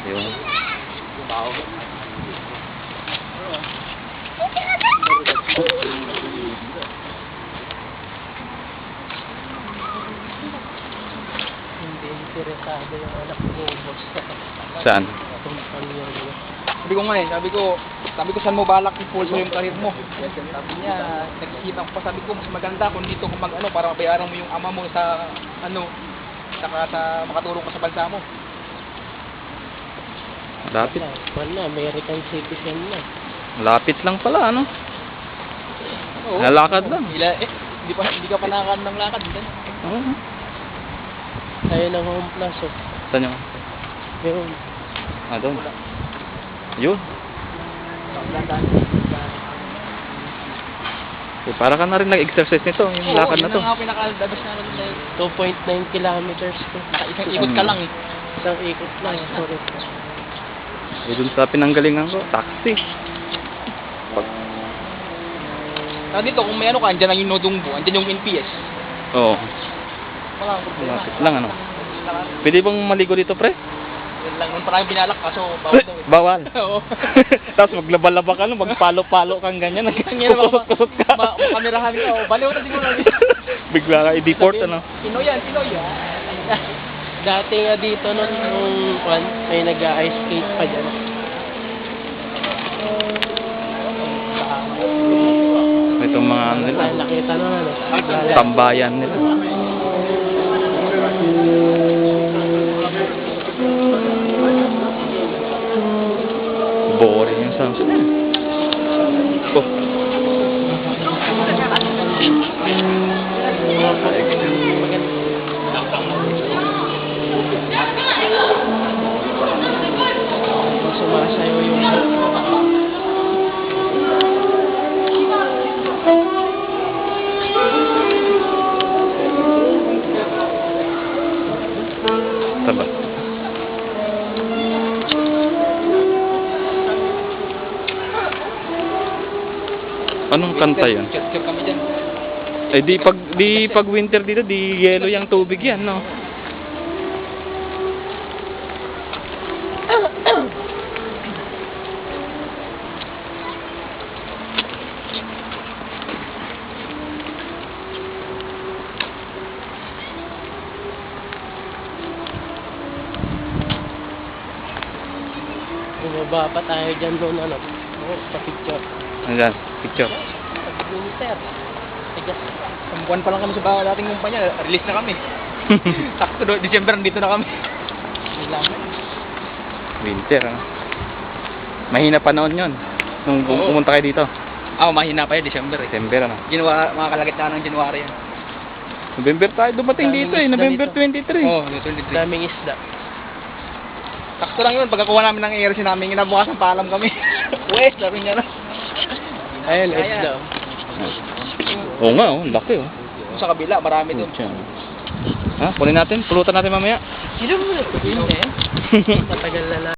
Yun. Hindi interesado yung anak ko, boss. Saan? Sabi ko nga sabi ko saan mo balak i-pulso yung karir mo. Sabi niya, nag-isip ako pa, sabi ko mas maganda kung dito kung mag-ano para mabayaran mo yung ama mo sa saka sa makatulong ka sa bansa mo. Lapit. Wala, American citizen na. Lapit lang pala, ano? Oo. Nalakad lang. Hindi ka pa nakakano ng lakad din. Oo. Tayo ng home plus, oh. Saan yung? Yun. Ah, doon. Yun. Eh, para ka na rin nag-exercise nito, yung lakad na to. Oo, yun ang pinaka-dabas na rin. 2.9 kilometers to. Isang ikot ka lang eh. Isang ikot lang. Sorry. Eh, dun sa pinanggalingan ko, taxi. Dito, kung may ano ka, andyan ang yung Nodungbo, andyan yung NPS. Oo. Wala akong problema. Lapit lang, ano? Pwede bang maligo dito, pre? Yun lang, yun parang binalak, kaso bawal daw eh. Bawal. Oo. Tapos maglaba-laba ka, no? Magpalo-palo kang ganyan. Kusot-kusot ka. Makamerahan ka, oh. Baliw na siguro. Bigla ka i-deport, ano? Pinoy yan. Dati nga dito nung may nag-ice skate pa dyan. Itong mga ano nila, Nakita naman, tambayan nila. Boring yung sounds na. Oh. Sumasayaw yung Taba. Anong kanta yan? Church kami dyan. Eh di pag winter dito, di yelo yung tubig yan, no? Bumaba pa tayo dyan doon, ano? Sa picture. Ayan, picture. Winter. Isang buwan pa lang kami sa dating kumpanya, release na kami. Sakto do, December nandito na kami. Winter, ano? Mahina panahon yun. Nung Oo. pumunta kayo dito. Mahina pa yan, December eh. December, ano? Mga kalagitnaan ng January yan. November tayo dumating Daming dito eh. isda November dito. 23. Oo, 23. Daming isda. Sakto lang yun, pagkakuha namin ng air namin, inabukasan paalam kami. Uwe, sabi niya na. Ayun, isda. Oo nga, oh. Laki, oh. Sa kabila, marami doon. Ha? Kunin natin? Pulutan natin mamaya? Sino mo? Matagal na lang.